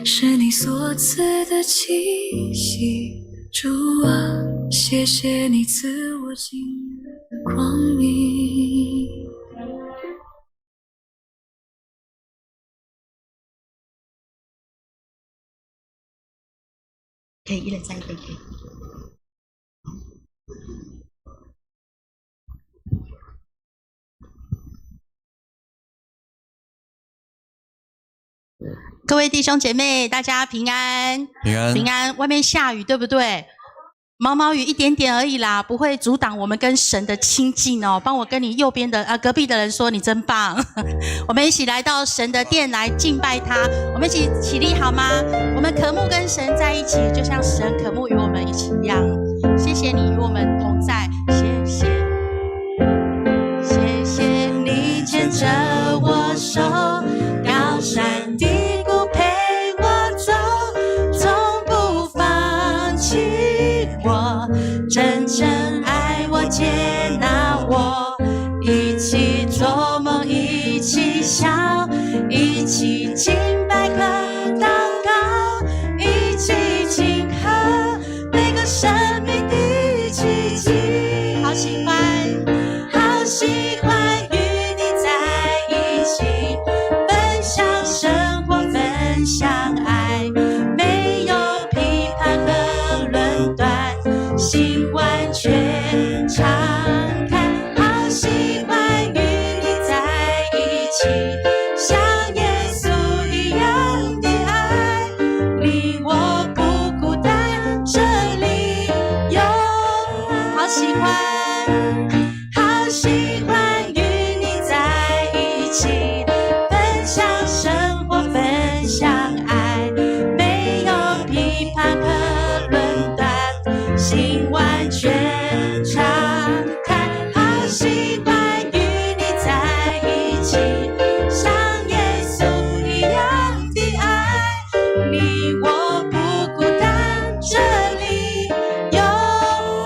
是你所赐的气息。主啊，谢谢你赐我今日的光明。可以一人再一杯，可以。各位弟兄姐妹，大家平安，平安，平安。外面下雨，对不对？毛毛雨一点点而已啦，不会阻挡我们跟神的亲近哦。帮我跟你右边的隔壁的人说，你真棒。我们一起来到神的殿来敬拜他，我们一起起立好吗？我们渴慕跟神在一起，就像神渴慕与我们一起一样。谢谢你与我们同在，谢谢，谢谢你牵着我手，高山低谷陪我走，从不放弃我，真正爱我接纳我，一起做梦一起笑，一起敬拜和祷告，一起庆贺每个生命的奇迹。好喜欢，好喜欢与你在一起，分享生活，分享爱，没有批判和论断，心完全敞开。好喜欢与你在一起，像耶稣一样的爱，你我不孤单，这里有爱。好喜欢，好喜欢与你在一起，分享生活，分享爱，没有批判和论断，心完全敞开。好喜欢与你在一起，像耶稣一样的爱，你我不孤单，这里有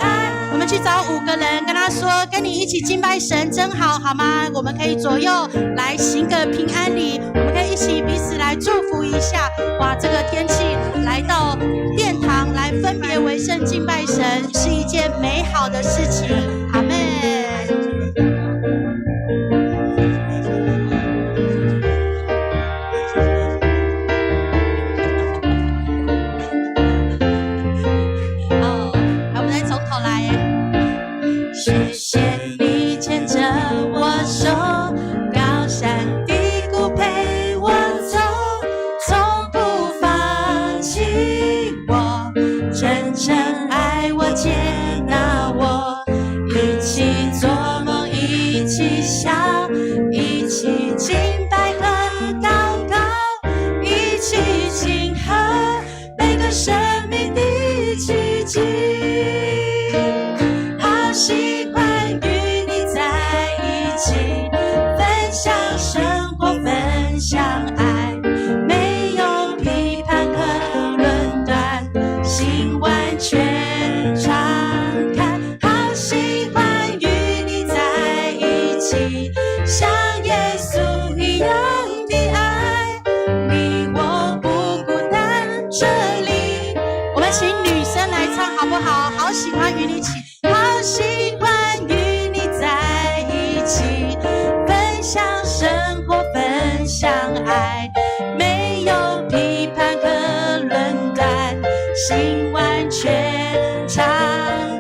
爱。我们去找5个人，跟他说，跟你一起敬拜神真好，好吗？我们可以左右来行个平安礼，我们可以一起彼此来祝福一下。哇，这个天气来到殿堂来分别为圣敬拜神，是一件美好的事情。阿们。好，我们再从头来。谢谢你牵着我手，高山低谷陪我走，从不放弃我，真正爱我接纳我，一起做梦一起笑，一起敬拜和祷告，一起庆贺每个生命的奇迹。好喜欢与你在一起，分享生活，分享爱，没有批判和论断，心完全敞开。好喜欢与你在一起，像耶稣一样的爱，你我不孤单，这里。我们请女生来唱好不好？好喜欢与你一起，好喜欢与你在一起，分享生活，分享爱，没有批判和论断，心完全敞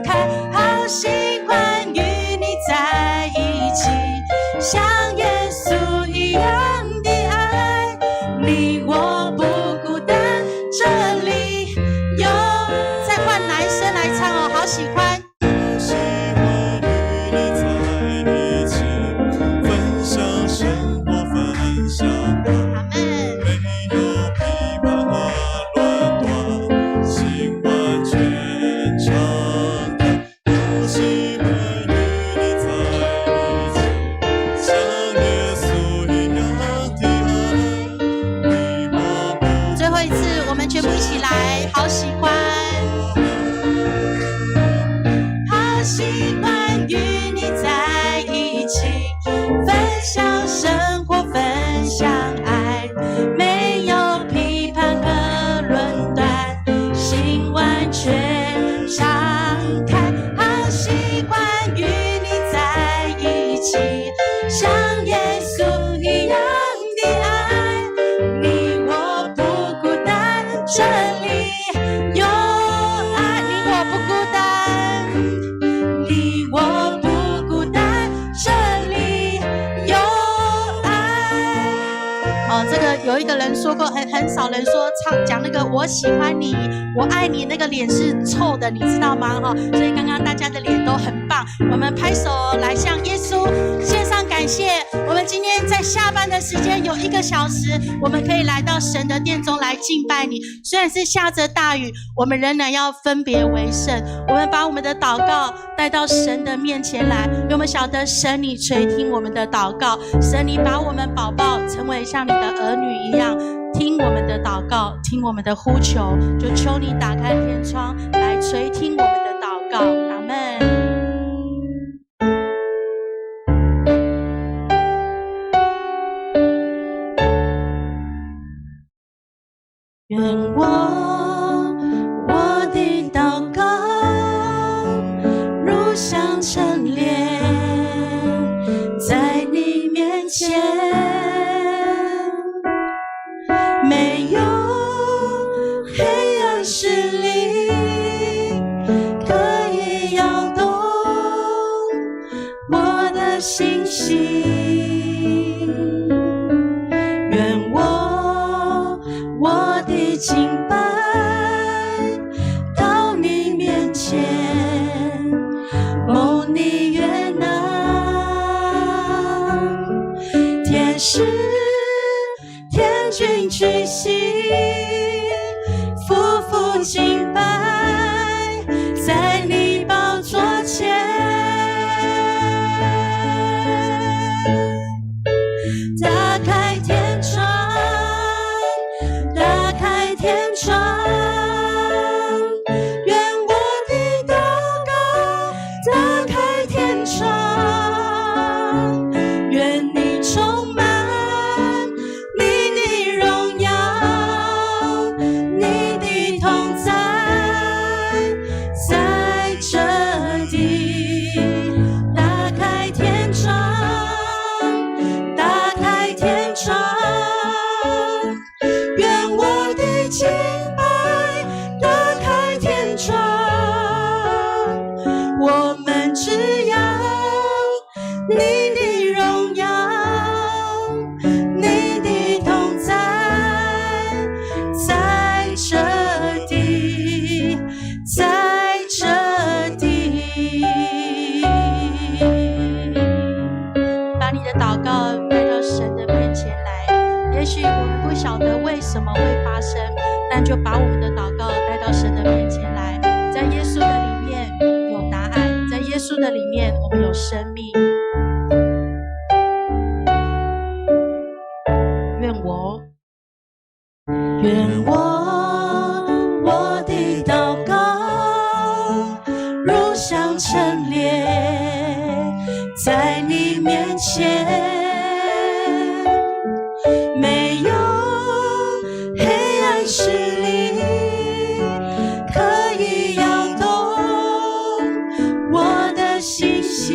开。好喜欢与你在一起，像耶稣一样的爱，你我不孤单，这里有。再换男生来唱哦，好喜欢。喜欢与你在一起，分享生活，分享爱，个人说过，很少人说讲那个我喜欢你，我爱你，那个脸是臭的，你知道吗？所以刚刚大家的脸都很棒，我们拍手来向耶稣献上感谢。我们今天在下班的时间有1个小时，我们可以来到神的殿中来敬拜你。虽然是下着大雨，我们仍然要分别为圣。我们把我们的祷告带到神的面前来，因为我们晓得神你垂听我们的祷告，神你把我们宝宝成为像你的儿女一样，听我们的祷告，听我们的呼求，就求你打开天窗来垂听我们的祷告。阿们。愿我的祷告如香陈列在你面前，没有黑暗势力可以摇动我的信心。愿我的敬拜到你面前，蒙你悦纳，天使天君举行，夫妇敬拜在你宝座前，打开天窗，打开天窗，愿我的祷告打开天窗，愿你充满你的荣耀，你的同在在这地，打开天窗，打开天窗，愿我的敬拜打开天窗，我们只要你的荣耀，你的同在在这地，在这地。把你的祷告带到神的面前来，也许我们不晓得为什么会发生，但就把我们的祷告带到神的面前来。在耶稣的里面有答案，在耶稣的里面我们有生命。愿我的祷告如香陈列在你面前，没有黑暗势力可以摇动我的信心。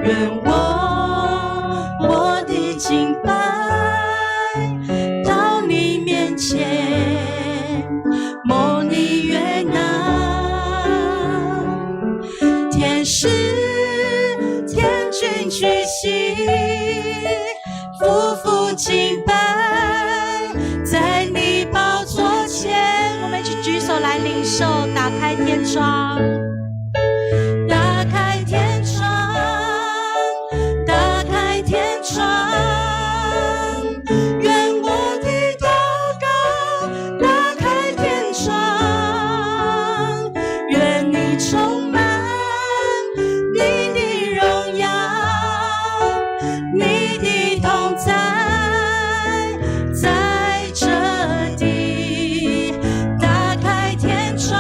愿我的敬拜到你面前，蒙你悦纳，天使天君举行，夫妇敬拜在你宝座前。我们一起举手来领受，打开天窗，打开天窗，打开天窗，愿我的祷告打开天窗，愿你充满你的荣耀，你的同在在这地，打开天窗，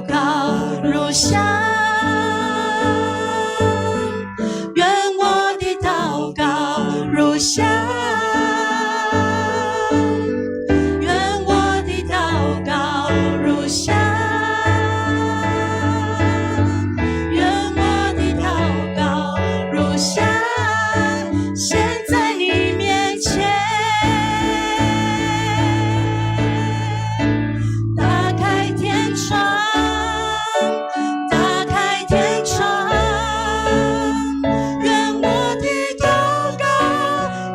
告如香，愿我的祷告如香，愿我的祷告如香，愿我的祷告如香，现在你面前。打开天窗，打开天窗，愿我的祷告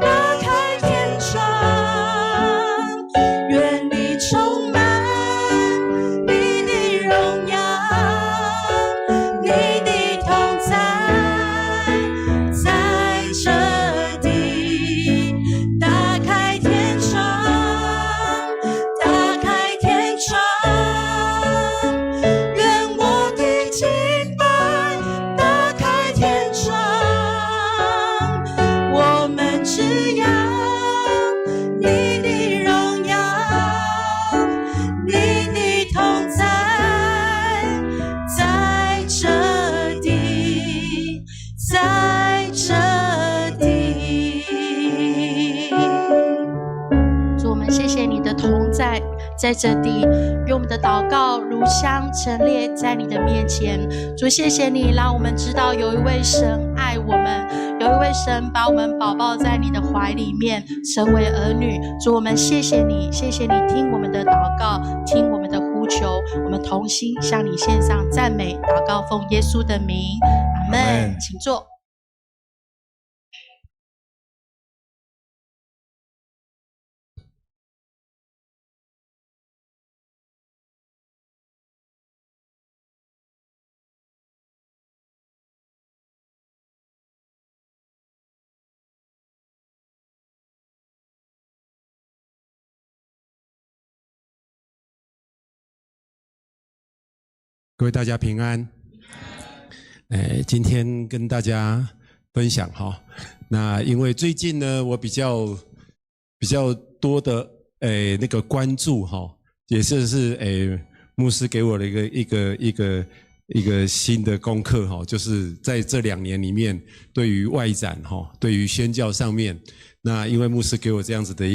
打开天窗，愿你充满你的荣耀，你的同在在这地。打开天窗，打开天窗，愿我的敬拜打开天窗，我们只要你的荣耀，你的同在在这地，在这地。主，我们谢谢你的同在在这地，愿我们的祷告如香陈列在你的面前。主，谢谢你让我们知道有一位神爱我们，有一位神把我们宝宝在你的怀里面，成为儿女。主，我们谢谢你，谢谢你听我们的祷告，听我们的呼求，我们同心向你献上赞美祷告，奉耶稣的名，阿们。请坐。各位大家平安。今天跟大家分享哈，那因为最近呢，我比较多的那个关注哈，也是牧师给我的一个新的功课哈，就是在这2年里面，对于外展哈，对于宣教上面，那因为牧师给我这样子的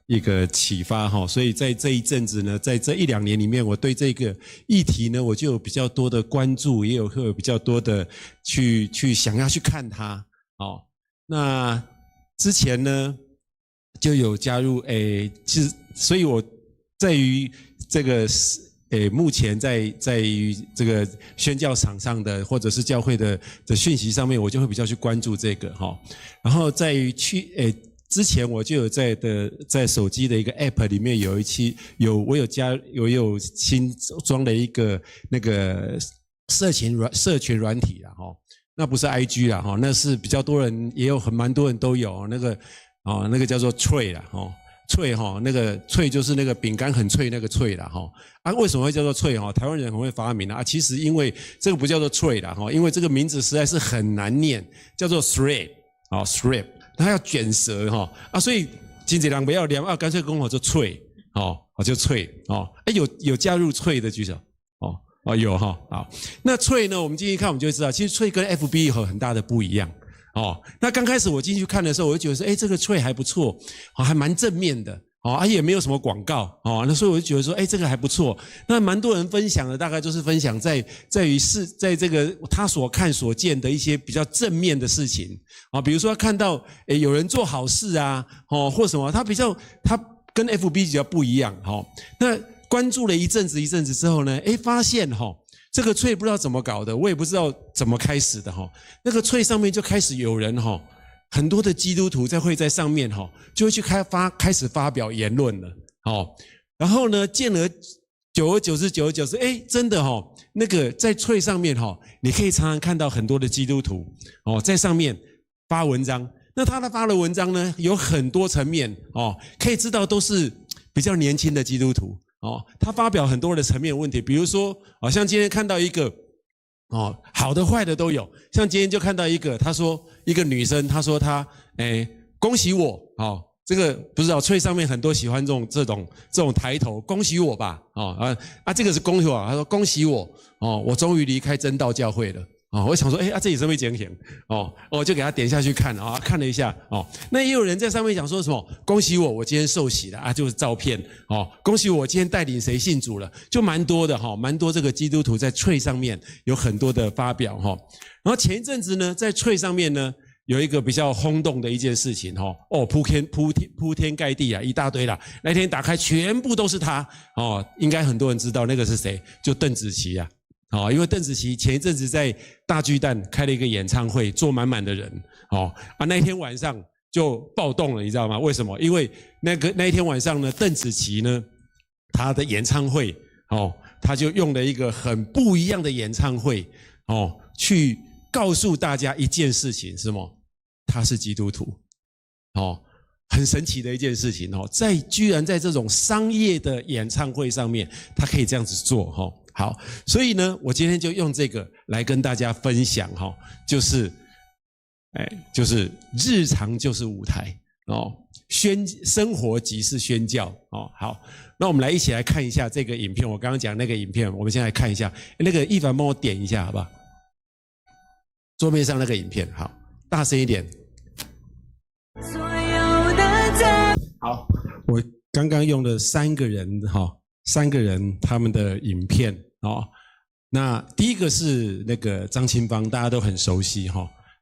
一个启发哈，所以在这一阵子呢，在这1-2年里面，我对这个议题呢，我就有比较多的关注，也会有比较多的去想要去看它。哦，那之前呢就有加入其实，所以我在于这个目前在于这个宣教场上的或者是教会的讯息上面，我就会比较去关注这个哈。然后在于之前我就有在手机的一个 App 里面我有新装了一个那个社群软体啦哈，那不是 IG 啦哈，那是比较多人也有蛮多人都有那个叫做脆啦哈，脆哈，那个脆就是那个饼干很脆那个脆啦哈啊，为什么会叫做脆哈？台湾人很会发明啊，其实因为这个不叫做脆啦哈，因为这个名字实在是很难念，叫做 Thread 啊 Thread。他要卷舌哈啊，所以真侪人不要念啊，干脆跟我就脆哦，我就脆哦。有加入脆的举手哦有哈好。那脆呢，我们进去看我们就会知道，其实脆跟 FB 有很大的不一样哦。那刚开始我进去看的时候，我就觉得说，这个脆还不错，还蛮正面的。也没有什么广告那所以我就觉得说，这个还不错。那蛮多人分享的，大概就是分享在这个他所看所见的一些比较正面的事情比如说看到有人做好事啊或什么，他跟 FB 比较不一样那关注了一阵子之后呢，发现这个脆不知道怎么搞的，我也不知道怎么开始的那个脆上面就开始有人很多的基督徒会在上面就会去开始发表言论了然后呢，见而久而久之，真的那个在脆上面你可以常常看到很多的基督徒在上面发文章。那他发的文章呢，有很多层面可以知道都是比较年轻的基督徒他发表很多的层面问题，比如说像今天看到一个好的坏的都有。像今天就看到一个，他说一个女生，她说她恭喜我这个不知道翠上面很多喜欢这种抬头，恭喜我吧，这个是恭喜我，他说恭喜我，我终于离开真道教会了。我想说，这里是会讲行我就给他点下去看看了一下那也有人在上面讲说什么，恭喜我今天受洗了就是照片恭喜我今天带领谁信主了，就蛮多的蛮多这个基督徒在翠上面有很多的发表然后前一阵子呢，在翠上面呢有一个比较轰动的一件事情铺天盖地一大堆啦，那天打开全部都是他应该很多人知道那个是谁，就邓紫棋因为邓紫棋前一阵子在大巨蛋开了一个演唱会，坐满满的人那一天晚上就暴动了，你知道吗？为什么？因为那一天晚上呢，邓紫棋呢，她的演唱会她就用了一个很不一样的演唱会去告诉大家一件事情，是什么？她是基督徒很神奇的一件事情居然在这种商业的演唱会上面，她可以这样子做好，所以呢，我今天就用这个来跟大家分享就是日常就是舞台生活即是宣教好，那我们来一起来看一下这个影片，我刚刚讲那个影片，我们先来看一下，那个一凡帮我点一下好不好？桌面上那个影片，好，大声一点。好，我刚刚用了3个人他们的影片那第一个是那个张清芳，大家都很熟悉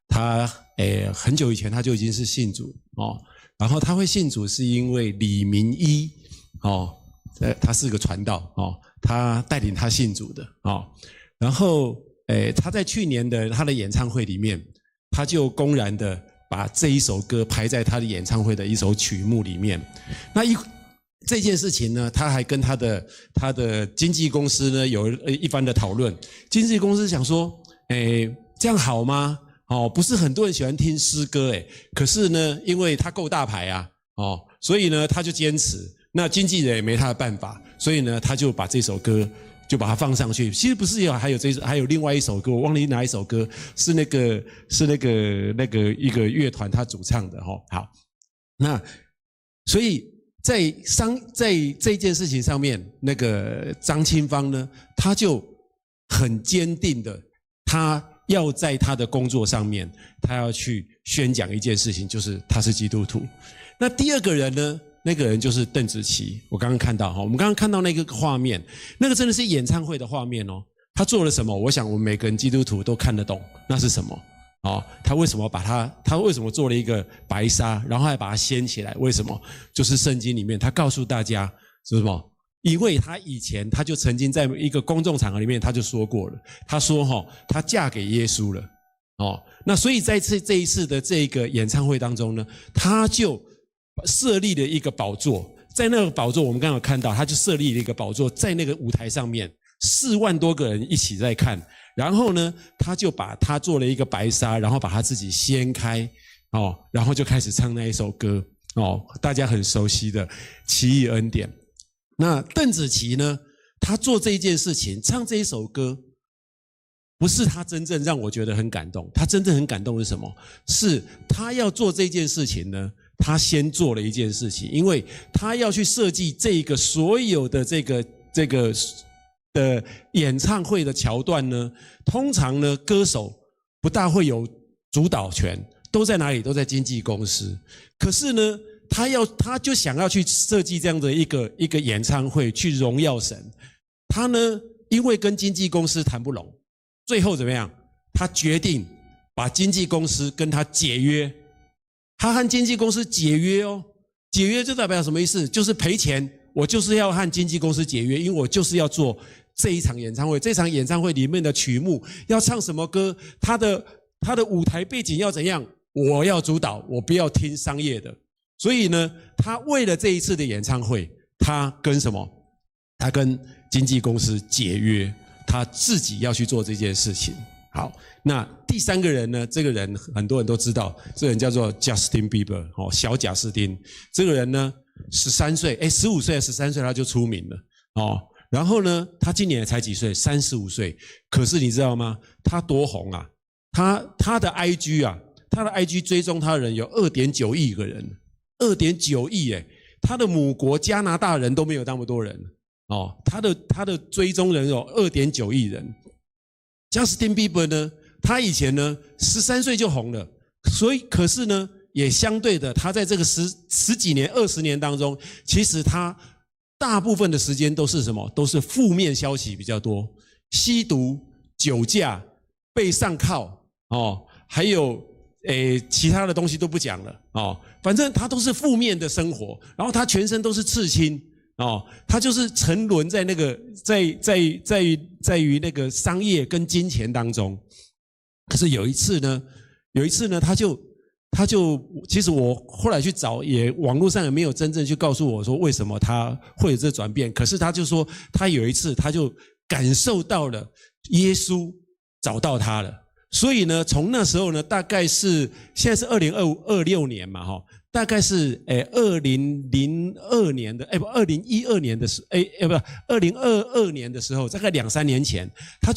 他很久以前他就已经是信主然后他会信主是因为李明一他是个传道他带领他信主的然后他在去年的他的演唱会里面，他就公然的把这一首歌排在他的演唱会的一首曲目里面。那这件事情呢，他还跟他的经纪公司呢有一番的讨论。经纪公司想说，这样好吗？不是很多人喜欢听诗歌可是呢，因为他够大牌所以呢他就坚持。那经纪人也没他的办法，所以呢他就把这首歌就把它放上去。其实不是还有另外一首歌，我忘了哪一首歌，是那个一个乐团他主唱的好，那所以在这件事情上面，那个张清芳呢，他就很坚定的，他要在他的工作上面，他要去宣讲一件事情，就是他是基督徒。那第二个人呢？那个人就是邓紫棋，我刚刚看到我们刚刚看到那个画面，那个真的是演唱会的画面他做了什么？我想我们每个人基督徒都看得懂，那是什么他为什么他为什么做了一个白纱，然后还把它掀起来？为什么？就是圣经里面他告诉大家是什么？因为他以前他就曾经在一个公众场合里面他就说过了，他说他嫁给耶稣了那所以在这一次的这个演唱会当中呢，他就设立了一个宝座，在那个宝座我们刚刚有看到，他就设立了一个宝座在那个舞台上面，4万多个人一起在看，然后呢他就把他做了一个白纱，然后把他自己掀开然后就开始唱那一首歌大家很熟悉的奇异恩典。那邓紫棋呢，他做这一件事情，唱这一首歌，不是他真正让我觉得很感动，他真正很感动是什么？是他要做这件事情呢，他先做了一件事情，因为他要去设计这个所有的这个的演唱会的桥段呢，通常呢歌手不大会有主导权，都在哪里？都在经纪公司。可是呢，他就想要去设计这样的一个演唱会，去荣耀神。他呢，因为跟经纪公司谈不拢，最后怎么样？他决定把经纪公司跟他解约。他和经纪公司解约解约就代表什么意思？就是赔钱，我就是要和经纪公司解约，因为我就是要做这一场演唱会，这场演唱会里面的曲目要唱什么歌，他的舞台背景要怎样，我要主导，我不要听商业的。所以呢，他为了这一次的演唱会，他跟什么？他跟经纪公司解约，他自己要去做这件事情。好，那第3个人呢？这个人很多人都知道，这个人叫做 Justin Bieber 小贾斯汀。这个人呢，13岁，15岁13岁他就出名了然后呢，他今年才几岁？35岁。可是你知道吗？他多红啊！他的 IG 追踪他的人有2.9亿个人2.9亿哎，他的母国加拿大人都没有那么多人哦，他的追踪人有2.9亿人。Justin Bieber 呢，他以前呢13岁就红了，所以可是呢，也相对的，他在这个十几年、20年当中，其实他大部分的时间都是什么？都是负面消息比较多，吸毒、酒驾、被上铐哦，还有其他的东西都不讲了哦，反正他都是负面的生活，然后他全身都是刺青。哦，他就是沉沦在那个在于那个商业跟金钱当中。可是有一次呢，他就其实我后来去找，也网络上也没有真正去告诉我说为什么他会有这转变。可是他就说，他有一次他就感受到了耶稣找到他了。所以呢，从那时候呢，大概是现在是2026年嘛，哈。大概是2002年的2012年的2022年的时候，大概2-3年前，他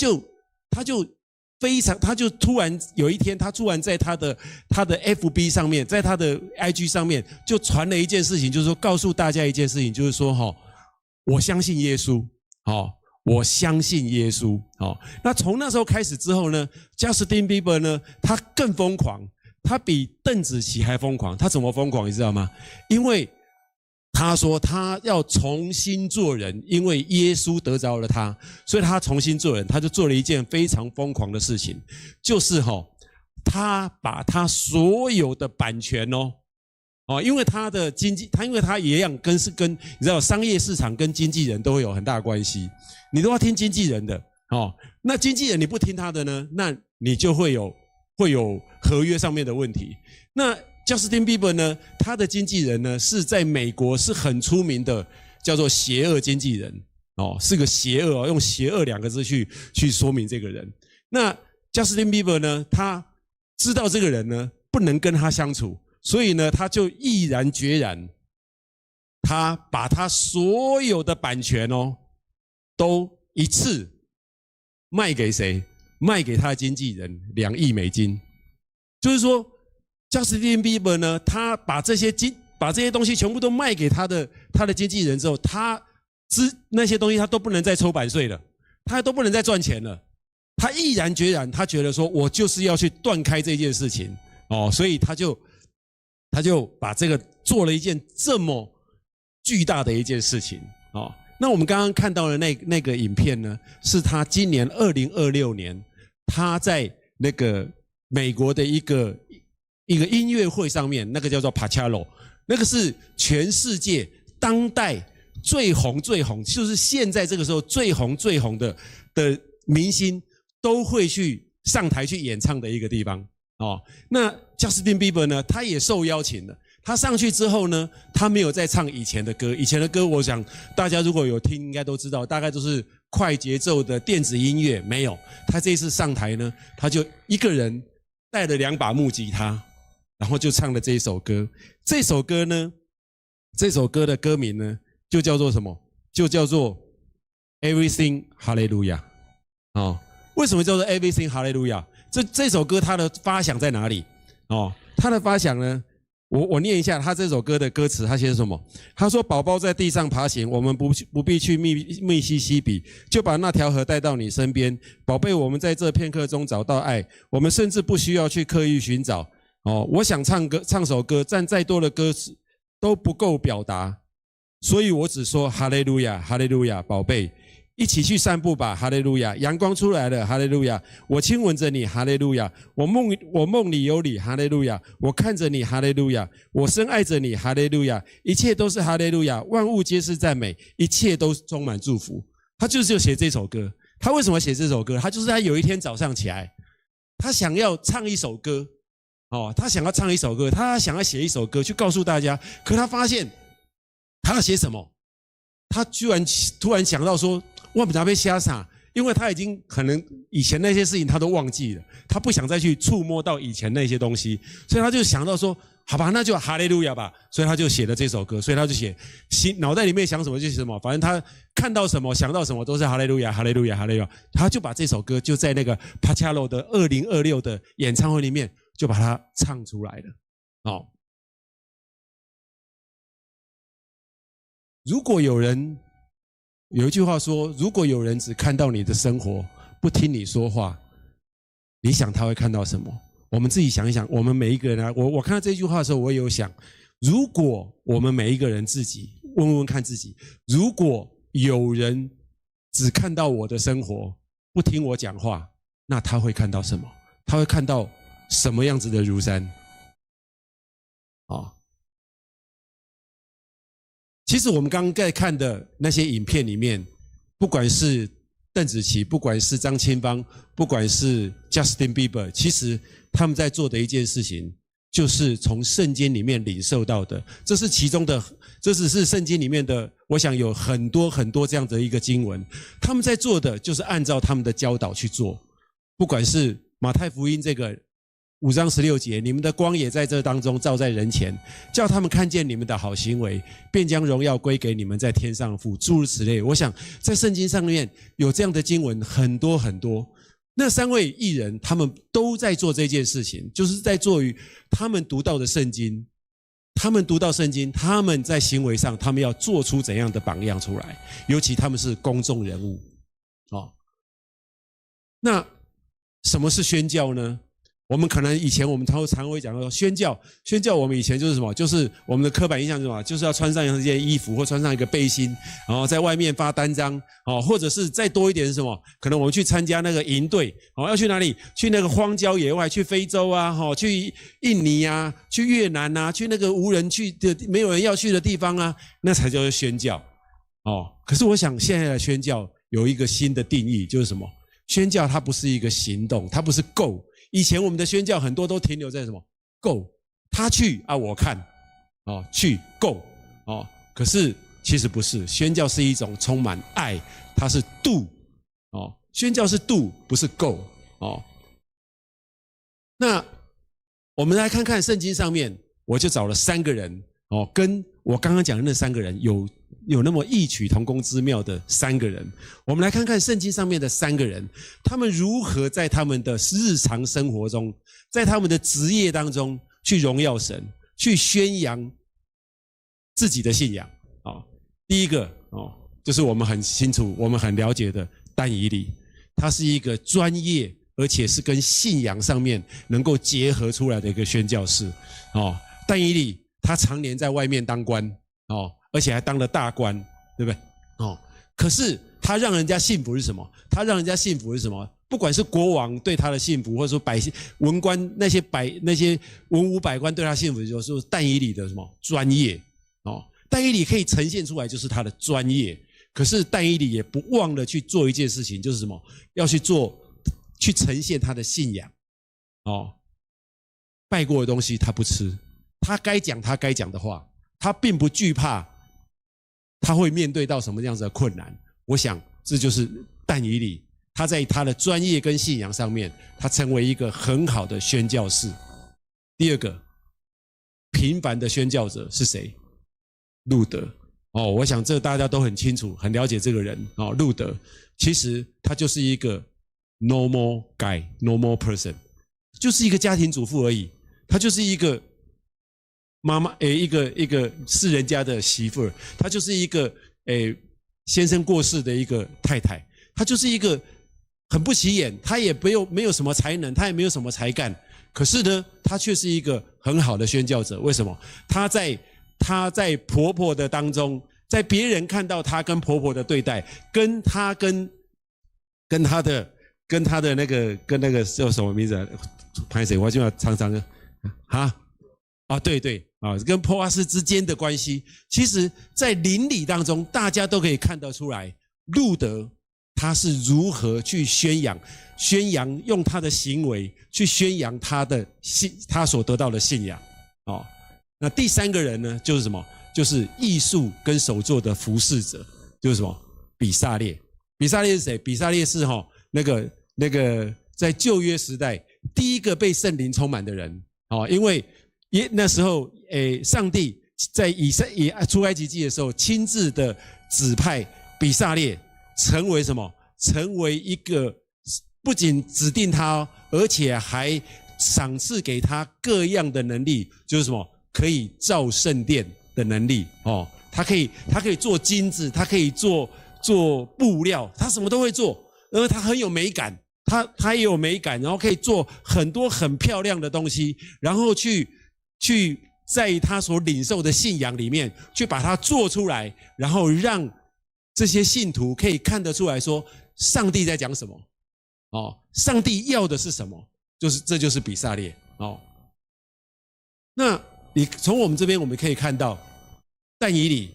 就突然有一天，他突然在他的 FB 上面，在他的 IG 上面就传了一件事情，就是说告诉大家一件事情，就是说我相信耶稣，我相信耶稣，那从那时候开始之后呢 ，Justin Bieber 呢，他更疯狂。他比邓紫棋还疯狂，他怎么疯狂你知道吗？因为他说他要重新做人，因为耶稣得着了他，所以他重新做人，他就做了一件非常疯狂的事情，就是他把他所有的版权因为他的因为他一样跟你知道商业市场跟经纪人都会有很大的关系，你都要听经纪人的那经纪人你不听他的呢，那你就会有合约上面的问题。那 Justin Bieber 呢，他的经纪人呢是在美国是很出名的，叫做邪恶经纪人是个邪恶用邪恶2个字去说明这个人。那 Justin Bieber 呢，他知道这个人呢不能跟他相处，所以呢他就毅然决然，他把他所有的版权都一次卖给谁？卖给他的经纪人2亿美金，就是说 ，Justin Bieber 呢，他把这些东西全部都卖给他的经纪人之后，那些东西他都不能再抽版税了，他都不能再赚钱了。他毅然决然，他觉得说我就是要去断开这件事情所以他就把这个做了一件这么巨大的一件事情那我们刚刚看到的那个影片呢，是他今年2026年。他在那个美国的一个音乐会上面，那个叫做 Coachella， 那个是全世界当代最红，就是现在这个时候最红的明星都会去上台去演唱的一个地方那 Justin Bieber 呢，他也受邀请了。他上去之后呢，他没有再唱以前的歌。以前的歌，我想大家如果有听，应该都知道，大概都是快节奏的电子音乐。没有，他这一次上台呢，他就一个人带了2把木吉他，然后就唱了这一首歌。这首歌的歌名呢，就叫做什么？就叫做 Everything Hallelujah。为什么叫做 Everything Hallelujah？ 这首歌它的发想在哪里？它的发想呢？我念一下他这首歌的歌词，他写什么？他说：“宝宝在地上爬行，我们不必去密西西比，就把那条河带到你身边。宝贝，我们在这片刻中找到爱，我们甚至不需要去刻意寻找。我想唱首歌，但再多的歌词都不够表达，所以我只说哈利路亚，哈利路亚，宝贝。”一起去散步吧，哈利路亚！阳光出来了，哈利路亚！我亲吻着你，哈利路亚！我梦里有你，哈利路亚！我看着你，哈利路亚！我深爱着你，哈利路亚！一切都是哈利路亚，万物皆是赞美，一切都充满祝福。他就写这首歌。他为什么写这首歌？他就是他有一天早上起来，他想要唱一首歌，他想要写一首歌去告诉大家。可他发现他要写什么？他居然突然想到说。我不知道被瞎傻，因为他已经可能以前那些事情他都忘记了，他不想再去触摸到以前那些东西，所以他就想到说，好吧，那就哈利路亚吧，所以他就写了这首歌，所以他就写，脑袋里面想什么就写什么，反正他看到什么想到什么都是哈利路亚，哈利路亚，哈利路亚，他就把这首歌就在那个 Coachella 的2026的演唱会里面就把它唱出来了，如果有一句话说，如果有人只看到你的生活，不听你说话，你想他会看到什么？我们自己想一想，我们每一个人啊，我看到这句话的时候，我也有想，如果我们每一个人自己问问看自己，如果有人只看到我的生活，不听我讲话，那他会看到什么？他会看到什么样子的如山？其实我们刚刚在看的那些影片里面，不管是邓紫棋，不管是张清芳，不管是 Justin Bieber， 其实他们在做的一件事情，就是从圣经里面领受到的。这是其中的，这只是圣经里面的，我想有很多很多这样的一个经文，他们在做的就是按照他们的教导去做。不管是马太福音这个5章16节，你们的光也在这当中照在人前，叫他们看见你们的好行为，便将荣耀归给你们在天上的父，诸如此类。我想在圣经上面有这样的经文很多很多。那3位艺人他们都在做这件事情，就是在做于他们读到的圣经，他们读到圣经，他们在行为上他们要做出怎样的榜样出来，尤其他们是公众人物。那什么是宣教呢？我们可能以前我们常会讲说宣教我们以前就是什么？就是我们的刻板印象是什么？就是要穿上一件衣服或穿上一个背心，然后在外面发单张，或者是再多一点是什么？可能我们去参加那个营队，要去哪里？去那个荒郊野外，去非洲啊，去印尼啊，去越南啊，去那个无人去的、没有人要去的地方啊，那才叫做宣教。可是我想现在的宣教有一个新的定义，就是什么？宣教它不是一个行动，它不是 go。以前我们的宣教很多都停留在什么 go， 他去啊我看，去 go， 可是其实不是，宣教是一种充满爱，它是 do， 宣教是 do 不是 go。那我们来看看圣经上面，我就找了3个人，跟我刚刚讲的那3个人有那么异曲同工之妙的3个人。我们来看看圣经上面的3个人，他们如何在他们的日常生活中，在他们的职业当中去荣耀神，去宣扬自己的信仰。第一个就是我们很清楚我们很了解的但以理，他是一个专业而且是跟信仰上面能够结合出来的一个宣教士。但以理他常年在外面当官，而且还当了大官，对不对？可是他让人家信服是什么？他让人家信服是什么？不管是国王对他的信服，或者说百姓、文官那些文武百官对他信服，就是但以理的什么专业。但以理可以呈现出来就是他的专业，可是但以理也不忘了去做一件事情，就是什么？要去呈现他的信仰。拜过的东西他不吃，他该讲的话，他并不惧怕他会面对到什么样子的困难。我想这就是但以理，他在他的专业跟信仰上面，他成为一个很好的宣教士。第二个平凡的宣教者是谁？路德。我想这大家都很清楚，很了解这个人。路德其实他就是一个 normal guy， normal person， 就是一个家庭主妇而已，他就是一个妈妈，一个是人家的媳妇儿，她就是一个先生过世的一个太太，她就是一个很不起眼，她也没有什么才能，她也没有什么才干，可是呢，她却是一个很好的宣教者。为什么？她在婆婆的当中，在别人看到她跟婆婆的对待，跟她的那个叫什么名字？拍谁？我就要常常对跟波阿斯之间的关系，其实在邻里当中，大家都可以看得出来，路德他是如何去宣扬，用他的行为去宣扬他所得到的信仰。那第3个人呢，就是什么？就是艺术跟手作的服侍者，就是什么？比撒列。比撒列是谁？比撒列是那个在旧约时代第一个被圣灵充满的人。因为那时候上帝在出埃及记的时候亲自的指派比撒列成为什么？成为一个不仅指定他，而且还赏赐给他各样的能力，就是什么？可以造圣殿的能力。他可以做金子，他可以做布料，他什么都会做，而他很有美感，他也有美感，然后可以做很多很漂亮的东西，然后去在他所领受的信仰里面去把它做出来，然后让这些信徒可以看得出来说上帝在讲什么哦，上帝要的是什么，这就是比萨列哦。那你从我们这边我们可以看到，但以理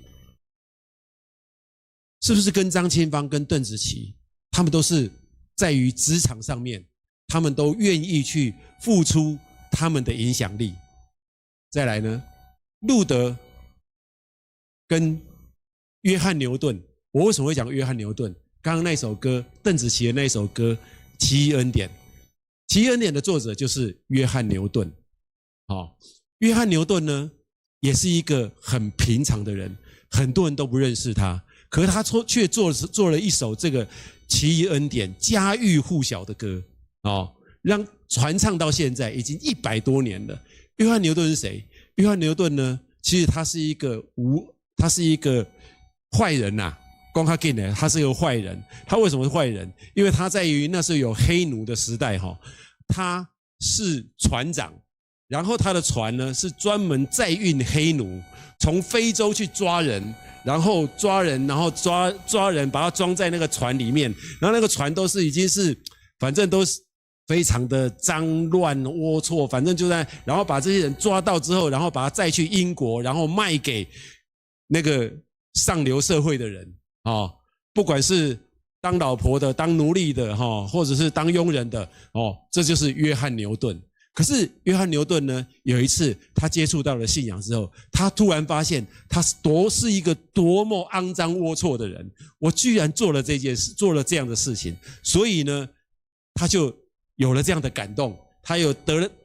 是不是跟张清芳跟邓紫棋他们都是在于职场上面，他们都愿意去付出他们的影响力。再来呢，路德跟约翰牛顿，我为什么会讲约翰牛顿？刚刚那首歌，邓紫棋的那首歌《奇异恩典》，《奇异恩典》的作者就是约翰牛顿。约翰牛顿呢，也是一个很平常的人，很多人都不认识他，可是他却做了一首这个《奇异恩典》家喻户晓的歌让传唱到现在已经100多年了。约翰牛顿是谁？约翰牛顿呢，其实他是一个坏人呐，光他给呢，他是一个坏人。他为什么是坏人？因为他在于那时候有黑奴的时代他是船长，然后他的船呢是专门载运黑奴，从非洲去抓人，然后抓人把他装在那个船里面，然后那个船都是已经是反正都是非常的脏乱龌龊，反正就在，然后把这些人抓到之后，然后把他载去英国，然后卖给那个上流社会的人不管是当老婆的、当奴隶的或者是当佣人的这就是约翰牛顿。可是约翰牛顿呢，有一次他接触到了信仰之后，他突然发现他是一个多么肮脏龌龊的人，我居然做了这件事，做了这样的事情，所以呢他就有了这样的感动，他有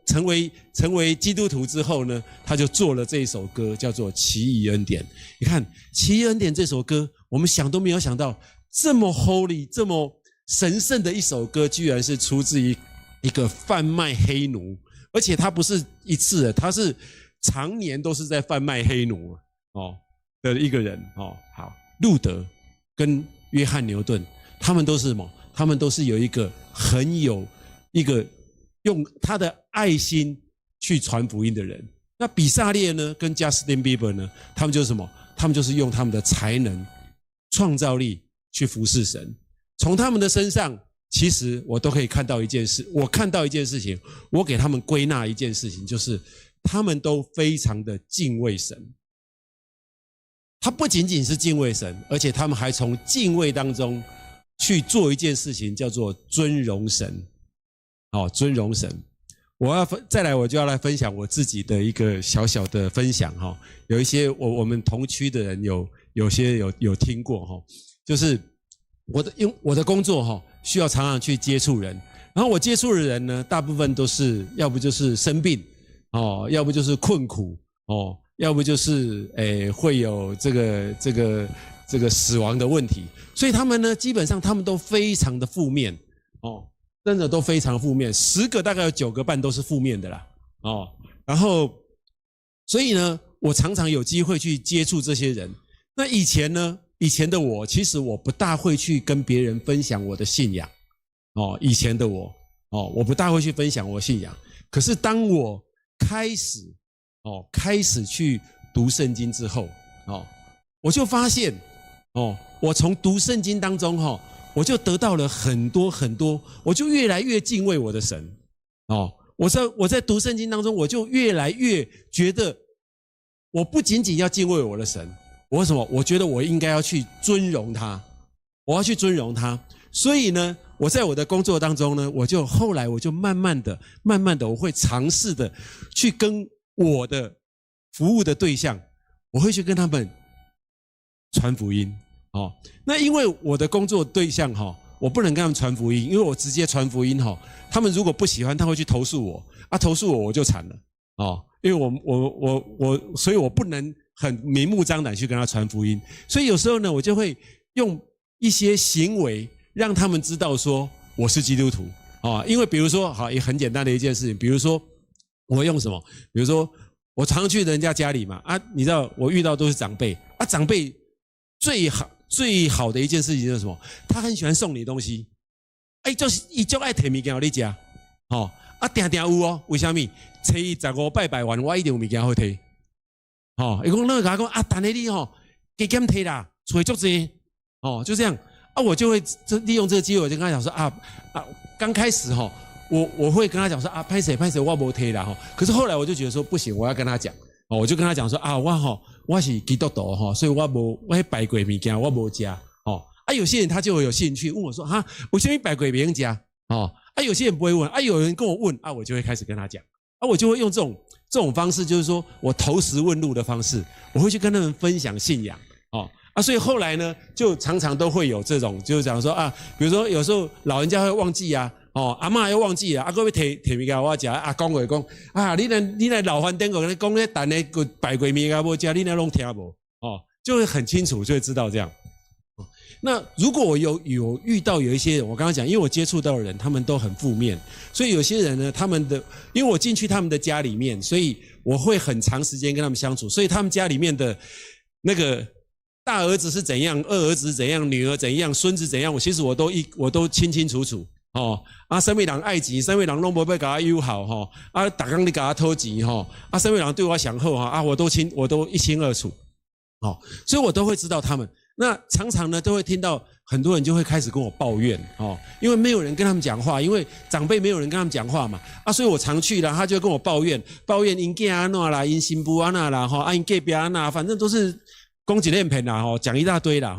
成为基督徒之后呢，他就做了这一首歌，叫做《奇异恩典》。你看《奇异恩典》这首歌，我们想都没有想到，这么 holy 这么神圣的一首歌，居然是出自于一个贩卖黑奴，而且他不是一次，他是常年都是在贩卖黑奴的一个人好，路德跟约翰牛顿，他们都是什么？他们都是有一个用他的爱心去传福音的人。那比萨列呢，跟 Justin Bieber 呢，他们就是什么？他们就是用他们的才能、创造力去服侍神。从他们的身上，其实我都可以看到一件事，我给他们归纳一件事情，就是他们都非常的敬畏神。他不仅仅是敬畏神，而且他们还从敬畏当中去做一件事情，叫做尊荣神。尊荣神。再来我就要来分享我自己的一个小小的分享有一些我们同区的人有些有听过就是我的工作需要常常去接触人，然后我接触的人呢，大部分都是要不就是生病要不就是困苦要不就是会有这个死亡的问题，所以他们呢，基本上他们都非常的负面真的都非常负面，10个大概有9个半都是负面的啦然后所以呢，我常常有机会去接触这些人。那以前的我，其实我不大会去跟别人分享我的信仰以前的我不大会去分享我的信仰。可是当我开始去读圣经之后我就发现我从读圣经当中我就得到了很多很多，我就越来越敬畏我的神我在读圣经当中，我就越来越觉得，我不仅仅要敬畏我的神，为什么？我觉得我应该要去尊荣他，我要去尊荣他。所以呢，我在我的工作当中呢，后来我就慢慢的，我会尝试的去跟我的服务的对象，我会去跟他们传福音那因为我的工作对象我不能跟他们传福音，因为我直接传福音他们如果不喜欢，他会去投诉我投诉我就惨了因为所以我不能很明目张胆去跟他传福音。所以有时候呢，我就会用一些行为让他们知道说我是基督徒因为比如说也很简单的一件事情，比如说我用什么？比如说我常去人家家里嘛你知道我遇到都是长辈啊，长辈最好的一件事情就是什么？他很喜欢送你东西，就是伊就爱摕物件给你吃，定定有哦。为什么？初一15拜拜完，我一定有物件好摕。伊讲那个甲我讲等下你加减摕啦，厝足济，就这样。我就会利用这个机会，我就跟他讲说刚开始我会跟他讲说拍谁我没摕啦可是后来我就觉得说不行，我要跟他讲我就跟他讲说我是基督徒所以我迄拜过物件我无食有些人他就会有兴趣问我说为什么拜过别人食有些人不会问有人跟我问我就会开始跟他讲我就会用这种方式，就是说我投石问路的方式，我会去跟他们分享信仰所以后来呢，就常常都会有这种，就是讲说比如说有时候老人家会忘记阿嬷又忘记各位摕物件我食公话讲你来老番顶个你讲咧等咧个拜过物件无食，你那拢听无就会很清楚，就会知道这样。那如果我有遇到有一些人，我刚刚讲，因为我接触到的人，他们都很负面，所以有些人呢，因为我进去他们的家里面，所以我会很长时间跟他们相处，所以他们家里面的那个大儿子是怎样，二儿子是怎样，女儿怎样，孙子怎样，其实我都清清楚楚什么人爱钱，什么人拢无要甲我友好逐工你甲我偷钱什么人对我上好我都一清二楚所以我都会知道他们。那常常呢都会听到很多人就会开始跟我抱怨因为没有人跟他们讲话，因为长辈没有人跟他们讲话嘛所以我常去了，他就跟我抱怨因囝安怎啦，因新妇安怎啦因隔壁安怎，反正都是讲一连篇啦讲一大堆啦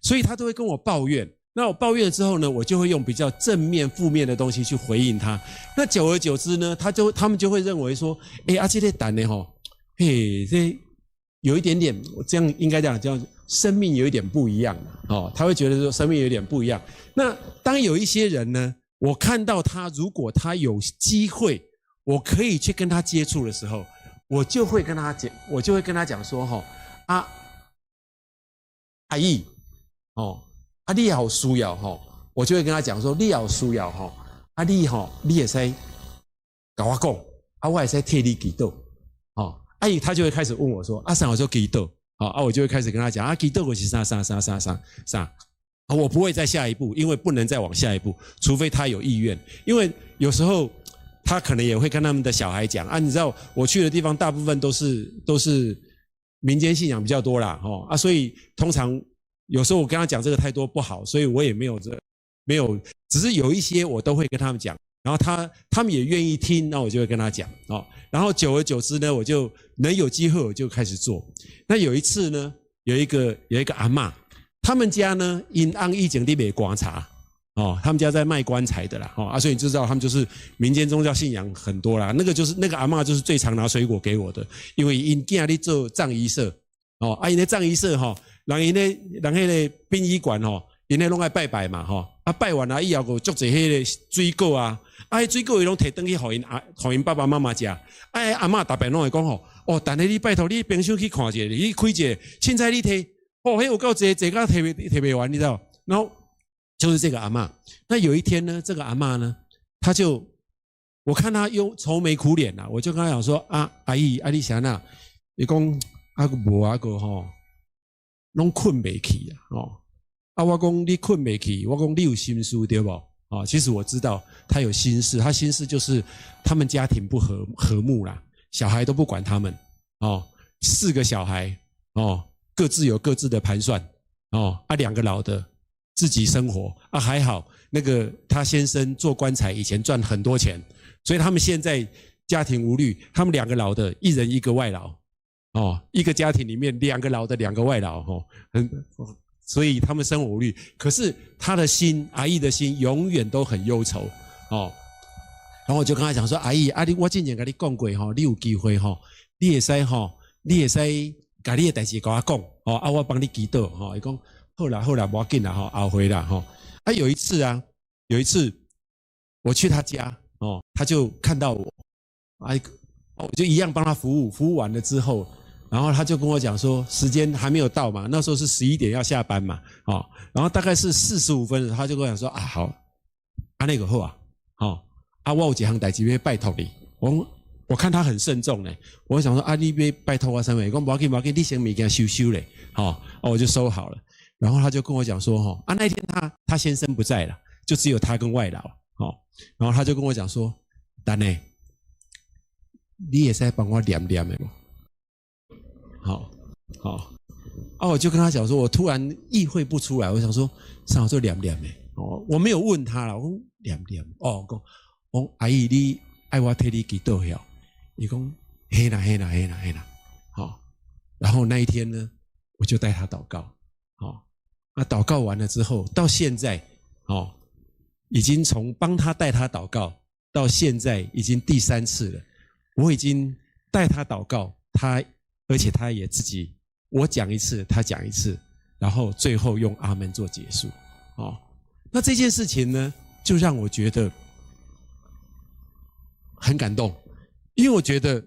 所以他都会跟我抱怨。那我抱怨之后呢，我就会用比较正面负面的东西去回应他。那久而久之呢，他们就会认为说这个蛋呢这有一点点，我这样应该讲叫生命有一点不一样他会觉得说生命有一点不一样。那当有一些人呢，我看到他如果他有机会我可以去跟他接触的时候，我就会跟他讲说阿姨你也好需要我就会跟他讲说你也好需要你也可以跟我讲我也可以替你祈祷阿姨他就会开始问我说啥我就祈祷我就会开始跟他讲祈祷我是啥我不会再下一步，因为不能再往下一步，除非他有意愿。因为有时候他可能也会跟他们的小孩讲你知道我去的地方大部分都是民间信仰比较多啦所以通常有时候我跟他讲这个太多不好，所以我也没有只是有一些我都会跟他们讲，然后他们也愿意听，那我就会跟他讲然后久而久之呢，我就能有机会我就开始做。那有一次呢，有一个阿嬷，他们家呢因按以前在卖棺材他们家在卖棺材的啦所以你就知道他们就是民间宗教信仰很多啦。那个阿嬷就是最常拿水果给我的，因为因囝咧做葬仪社因咧葬仪社人迄个殡仪馆因咧拢爱拜拜嘛拜完以后有足侪迄个水果迄水果伊拢摕回去互因爸爸妈妈食阿嬷逐遍拢会讲但是你拜托你冰箱去看一下，你开一下凊彩你摕迄有够济到摕不完，你知道。然后就是这个阿嬷，那有一天呢，这个阿嬷呢，我看她愁眉苦脸我就跟她讲说阿姨你啥呐？伊讲无拢困袂去我讲你困袂去，我讲你有心事对不其实我知道他有心事，他心事就是他们家庭不和睦啦，小孩都不管他们4个小孩各自有各自的盘算2个老的自己生活还好那个他先生做棺材以前赚很多钱，所以他们现在家庭无虑，他们2个老的一人1个外劳一个家庭里面2个老的2个外劳所以他们生活无虑。可是他的心，阿姨的心永远都很忧愁然后我就跟他讲说阿姨我之前跟你讲过你有机会你会使把你的代志跟我讲我帮你祈祷他讲好啦不要紧啦后悔啦有一次我去他家他就看到我我就一样帮他服务完了之后，然后他就跟我讲说时间还没有到嘛，那时候是11点要下班嘛然后大概是45分他就跟我讲说好那个好我有一项代志要拜托你。我我看他很慎重呢，我想说啊，你别拜托我三位，讲不要紧，你先物件收嘞，我就收好了。然后他就跟我讲说，那一天他先生不在了，就只有他跟外劳，然后他就跟我讲说，丹呢，你也是帮我念念的吗？好，我就跟他讲说，我突然意会不出来，我想说，上好就念念的，我没有问他了，我说念念，讲阿姨你爱我替你祈祷呀，你讲嘿啦，然后那一天呢，我就带他祷告，那祷告完了之后，到现在，已经从帮他带他祷告到现在已经第3次了，我已经带他祷告，而且他也自己，我讲一次，他讲一次，然后最后用阿们做结束，那这件事情呢，就让我觉得很感动，因为我觉得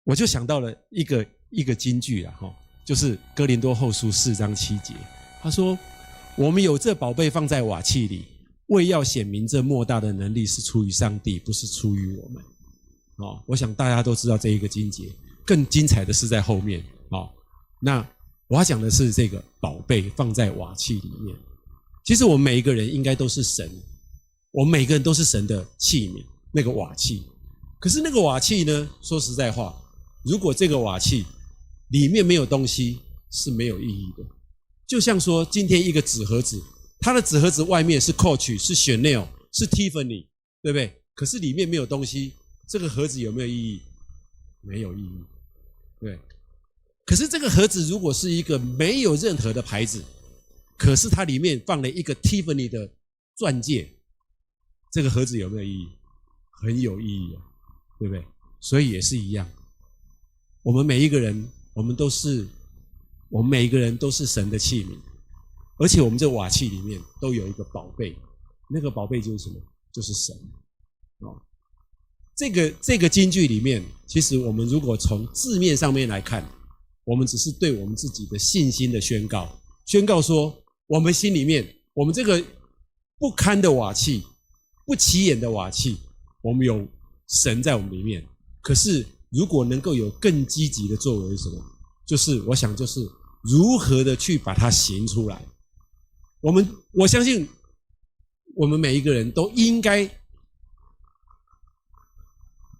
我就想到了一个金句啊，就是哥林多后书4章7节，他说我们有这宝贝放在瓦器里，为要显明这莫大的能力是出于上帝，不是出于我们。我想大家都知道这一个经节，更精彩的是在后面。那我要讲的是这个宝贝放在瓦器里面。其实我们每一个人应该都是神，我们每个人都是神的器皿，那个瓦器。可是那个瓦器呢，说实在话，如果这个瓦器里面没有东西，是没有意义的。就像说今天一个纸盒子，它的纸盒子外面是 Coach 是 Chanel 是 Tiffany， 对不对？可是里面没有东西，这个盒子有没有意义？没有意义，对。可是这个盒子如果是一个没有任何的牌子，可是它里面放了一个 Tiffany 的钻戒，这个盒子有没有意义？很有意义啊，对不对？所以也是一样，我们每一个人都是神的器皿，而且我们这瓦器里面都有一个宝贝，那个宝贝就是什么？就是神。这个金句里面，其实我们如果从字面上面来看，我们只是对我们自己的信心的宣告说，我们心里面，我们这个不堪的瓦器，不起眼的瓦器，我们有神在我们里面。可是如果能够有更积极的作为是什么？就是我想就是如何的去把它行出来。我相信我们每一个人都应该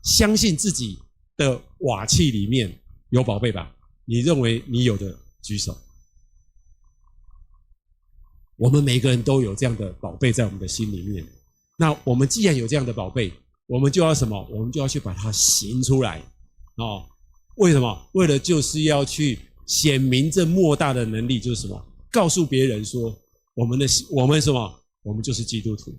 相信自己的瓦器里面有宝贝吧？你认为你有的举手。我们每一个人都有这样的宝贝在我们的心里面。那我们既然有这样的宝贝，我们就要什么？我们就要去把它行出来。为什么？为了就是要去显明这莫大的能力，就是什么？告诉别人说，我们什么？我们就是基督徒。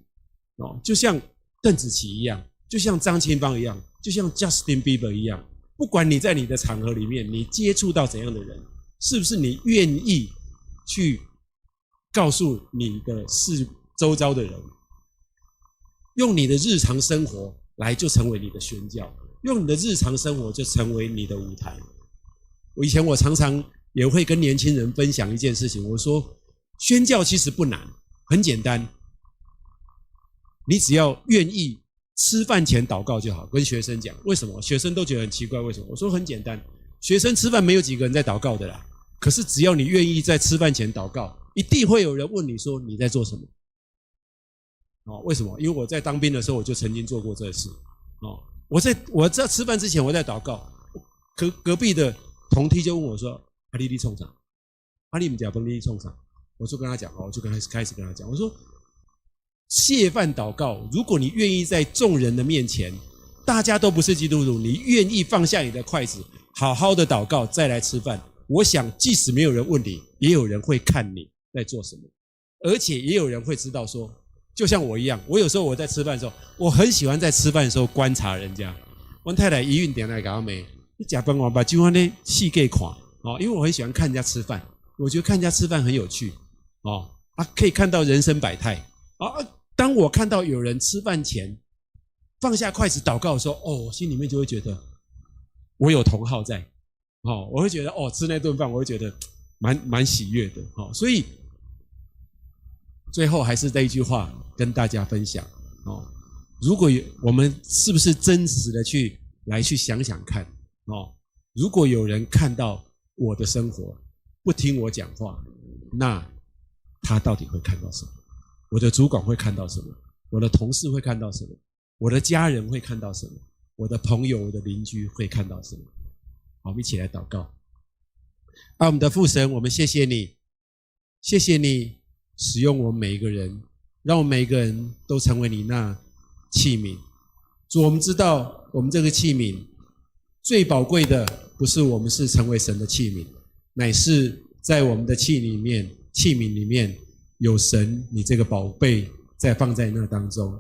就像邓紫棋一样，就像张清芳一样，就像 Justin Bieber 一样，不管你在你的场合里面，你接触到怎样的人，是不是你愿意去告诉你的周遭的人，用你的日常生活来就成为你的宣教，用你的日常生活就成为你的舞台。以前我常常也会跟年轻人分享一件事情，我说宣教其实不难，很简单，你只要愿意吃饭前祷告就好。跟学生讲，为什么？学生都觉得很奇怪，为什么？我说很简单，学生吃饭没有几个人在祷告的啦，可是只要你愿意在吃饭前祷告，一定会有人问你说你在做什么。为什么？因为我在当兵的时候我就曾经做过这事。我在吃饭之前我在祷告，隔壁的同梯就问我说：“阿你冲啥？阿你们家崩你冲啥？”我就跟他讲，我就开始跟他讲，我说谢饭祷告，如果你愿意在众人的面前，大家都不是基督徒，你愿意放下你的筷子，好好的祷告，再来吃饭，我想即使没有人问你，也有人会看你在做什么，而且也有人会知道说，就像我一样，我有时候我在吃饭的时候，我很喜欢在吃饭的时候观察人家。我太太一运点来搞没，你吃饭我把就那戏给看，因为我很喜欢看人家吃饭，我觉得看人家吃饭很有趣，可以看到人生百态。当我看到有人吃饭前放下筷子祷告的时候，我心里面就会觉得我有同好在，我会觉得吃那顿饭我会觉得蛮喜悦的。所以最后还是这一句话跟大家分享，如果我们是不是真实的去来去想想看如果有人看到我的生活不听我讲话，那他到底会看到什么？我的主管会看到什么？我的同事会看到什么？我的家人会看到什么？我的朋友、我的邻居会看到什么？好，我们一起来祷告。我们的父神，我们谢谢你，谢谢你使用我们每一个人，让我们每一个人都成为你那器皿。主，我们知道我们这个器皿最宝贵的不是我们是成为神的器皿，乃是在我们的器皿里面有神你这个宝贝在放在那当中。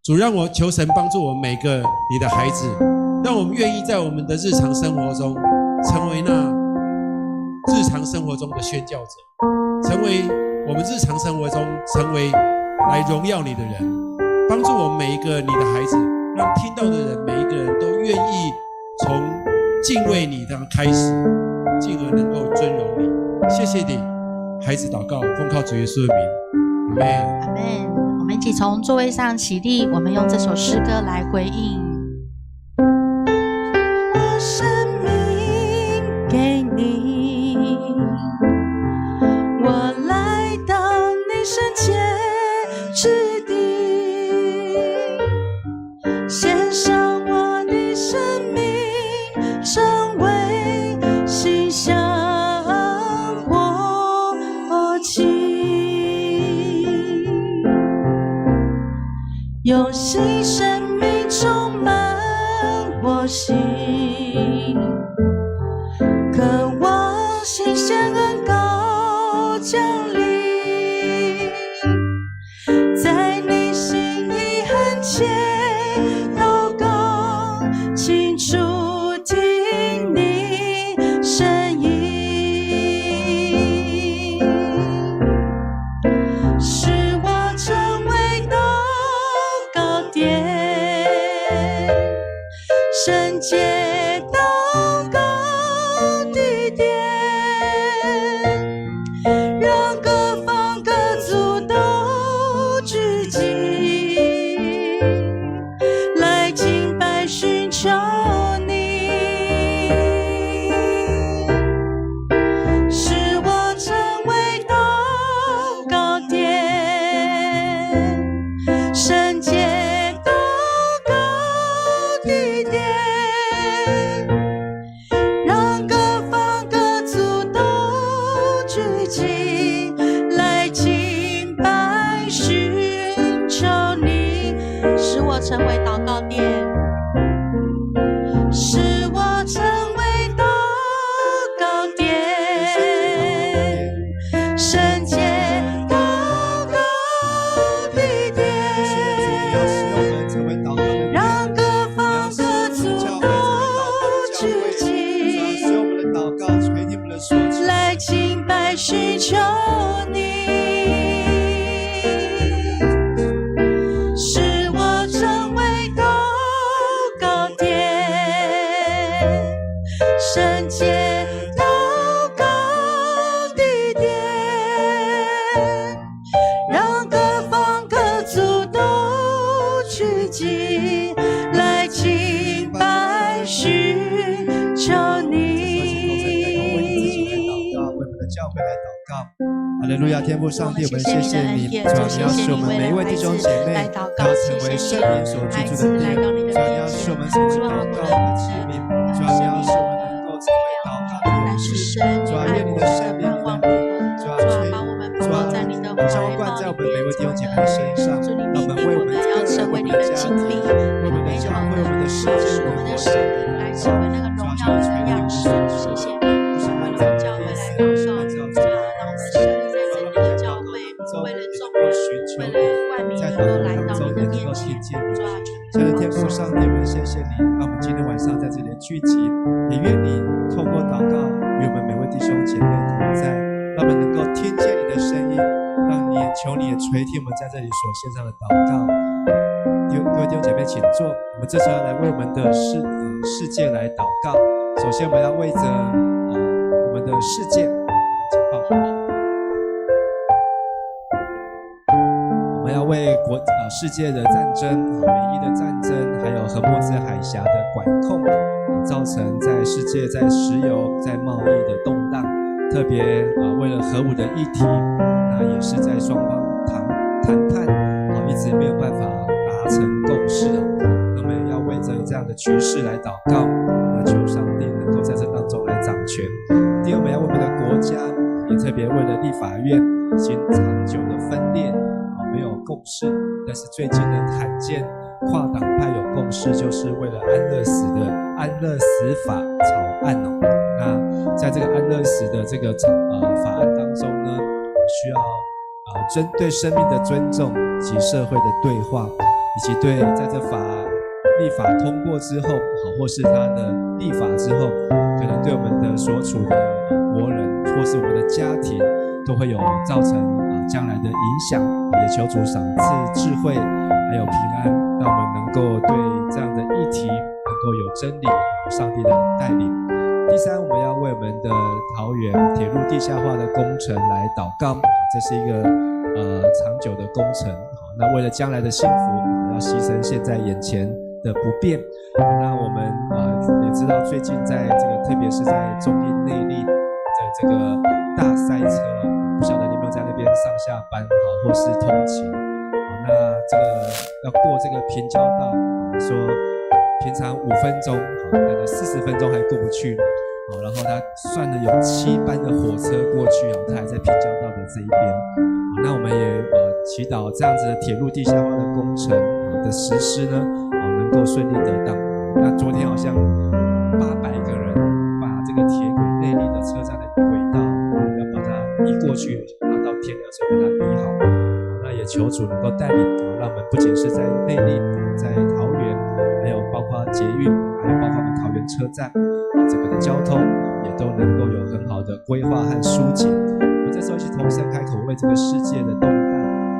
主，让我求神帮助我们每个你的孩子，让我们愿意在我们的日常生活中成为那日常生活中的宣教者，成为我们日常生活中成为来荣耀你的人，帮助我们每一个你的孩子，让听到的人每一个人都愿意从敬畏你的开始，进而能够尊荣你。谢谢你，孩子祷告，奉靠主耶稣的名，阿们。阿们。我们一起从座位上起立，我们用这首诗歌来回应。我生命给你，我来到你圣洁之地，献上我的生命，成为馨香火祭。用新生命充满我心，渴望新鲜恩膏降临，在你心意很切祷告，清楚听你声音，使我成为圣洁祷告地点，让各方各族都聚集，来敬拜寻求你，使我成为祷告点，圣洁成为祷告点，使我成为祷告点，圣洁祷告地点，让各方各族都聚集，来敬拜寻求你。圣洁祷告地点，让各方各族都聚集，来敬拜寻求你。为我们的教会来祷告。哈利路亚，天父上帝，我们谢谢你，主要你要使我们每一位弟兄姐妹都要成为圣灵所居住的地，主要你要使我们成为祷告的器皿，主要你要使我们能够成为祷告的勇士，主要愿你的圣灵能力，主要把我们主要浇灌在我们每位弟兄姐妹的身上，让我们为我们个人、为我们的家庭、为我们的教会、为我们的世界、为我们的神来成为那个荣耀的样式。谢谢你，为了教会来祷告，让我们设立在这里的教会，为了众人，为了万民能够来到你的面前。亲爱的天父上帝，我们谢谢你，让我们今天晚上在这里聚集，也愿你透过祷告与我们每位弟兄姐妹同在，让我们能够听见你的声音，让你求你也垂听我们在这里所献上的祷告。各位弟兄姐妹请坐，我们这时候要来为我们的世界来祷告。首先我们要为着我们的世界，请抱。我们们要为世界的战争、美伊的战争，还有荷默兹海峡的管控，造成在世界在石油、在贸易的动荡，特别为了核武的议题，那也是在双方谈判，一直没有办法达成共识。那么要为着这样的局势来祷告，那求上帝能够在这当中来掌权。第二，我们要为我们的国家，也特别为了立法院已经长久的分裂，没有共识，但是最近呢，罕见跨党派有共识，就是为了安乐死法草案哦。那在这个安乐死的这个法案当中呢，需要对生命的尊重及社会的对话，以及对在这立法通过之后，或是它的立法之后，可能对我们的所处的国人或是我们的家庭，都会有造成将来的影响。也求主赏赐智慧，还有平安，让我们能够对这样的议题能够有真理、上帝的带领。第三，我们要为我们的桃园铁路地下化的工程来祷告，这是一个长久的工程。那为了将来的幸福，要牺牲现在眼前的不便。那我们也知道，最近在这个特别是在中英内壢的这个大塞车，不晓得你有没有在那边上下班或是通勤。那这个要过这个平交道，说平常5分钟，等了40分钟还过不去，然后他算了有7班的火车过去，他还在平交道的这一边。那我们也祈祷这样子的铁路地下化的工程的实施呢，能够顺利得当。那昨天好像800个人把这个铁轨内壢的车站的轨道要把它移过去，然后到天亮之后把它移好。那也求主能够带领，让我们不仅是在内壢、在桃园，还有包括捷运，还有包括我们桃园车站，整个的交通也都能够有很好的规划和疏解。我们这时候一起同声开口，为这个世界的动荡，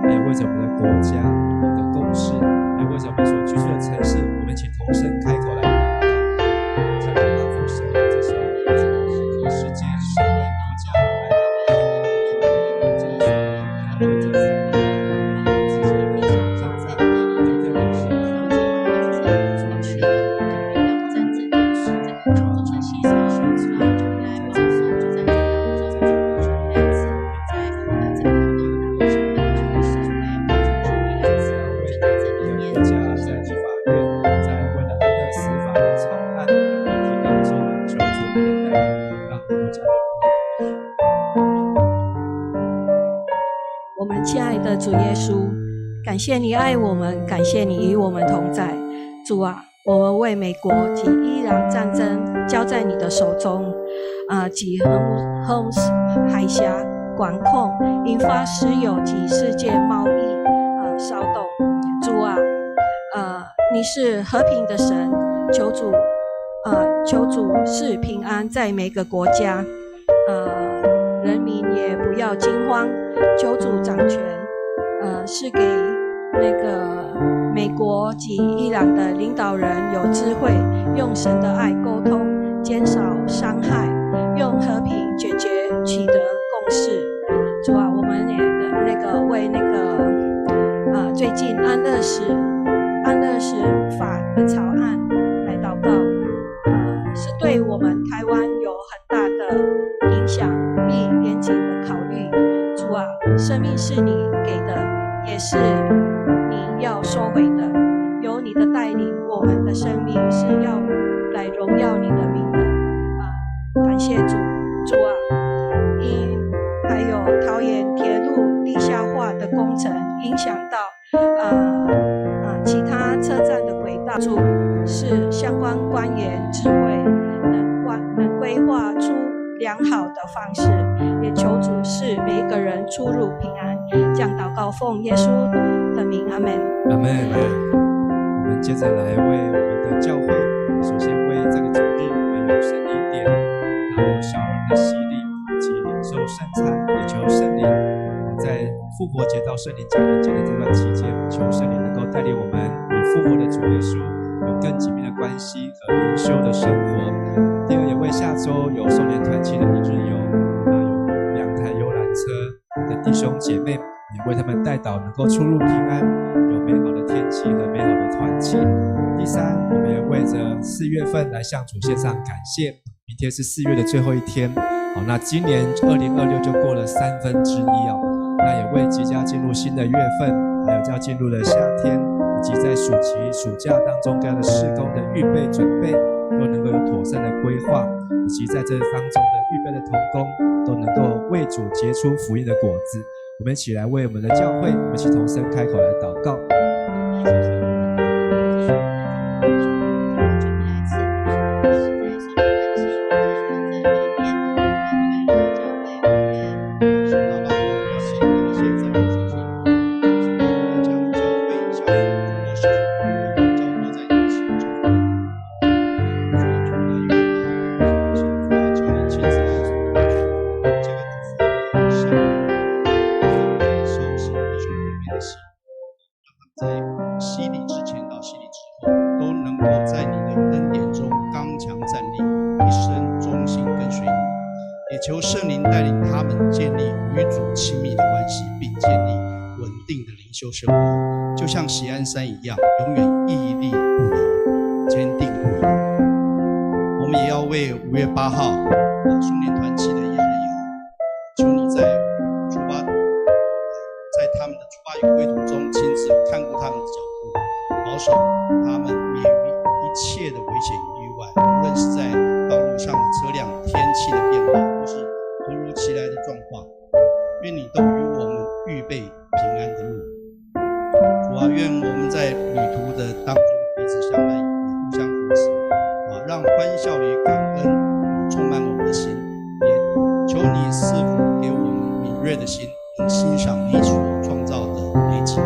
还有为着我们的国家的共识，还有为着我们所居住的城市，我们一起同声开口来祷告，在大父神，这时候这个世界社会国家来祷告，这个社会主耶稣，感谢你爱我们，感谢你与我们同在。主啊，我们为美国及伊朗战争交在你的手中，及荷姆斯海峡管控引发石油及世界贸易骚动。主啊，你是和平的神，求主赐平安在每个国家，人民也不要惊慌，求主掌权。是给那个美国及伊朗的领导人有智慧，用神的爱沟通，减少伤害，用和平解决，取得共识。主啊，我们也为最近安乐死法的草案来祷告，是对我们台湾有很大的影响，必严谨的考虑。主啊，生命是你给的，也是你要收回的，有你的带领，我们的生命是要来荣耀你的名的。感谢主啊，还有桃园铁路地下化的工程影响到其他车站的轨道，主是相关官员智慧，能规划出良好的方式，也求主使每一个人出入平安。这样祷告，奉耶稣的名，阿们。阿们。我们接着来为我们的教会，首先为这个主日，我们有圣灵殿，然后有小人的洗礼及领受圣餐，也求圣灵在复活节到圣灵降临节的这段期间，求圣灵能够带领我们与复活的主耶稣有更紧密的关系和灵修的生活。第二，也为下周有少年团契的一日游，有2台游览车的弟兄姐妹，也为他们代祷能够出入平安，有美好的天气和美好的团契。第三，我们也为着4月份来向主献上感谢。明天是4月的最后一天，好，那今年2026就过了1/3哦。那也为即将进入新的月份，还有将进入的夏天，以及在暑期、暑假当中各样的事工的预备准备，都能够有妥善的规划，以及在这当中的预备的同工，都能够为主结出福音的果子。我们一起来为我们的教会，我们一起同声开口来祷告。求圣灵带领他们建立与主亲密的关系，并建立稳定的灵修生活，就像锡安山一样，永远屹立不摇，坚定不移。我们也要为5月8号兄弟团契的1日游，求你在他们的出发与归途中亲自看顾他们的脚步，保守他们免于一切的危险与意外，无论是在道路上的车辆、天气的变化，或是突如其来的状况，愿你都与我们预备平安的路。主啊，愿我们在旅途的当中彼此相爱，也互相扶持，让欢笑与感恩充满我们的心，也求你赐福给我们敏锐的心，能欣赏你所创造的美景，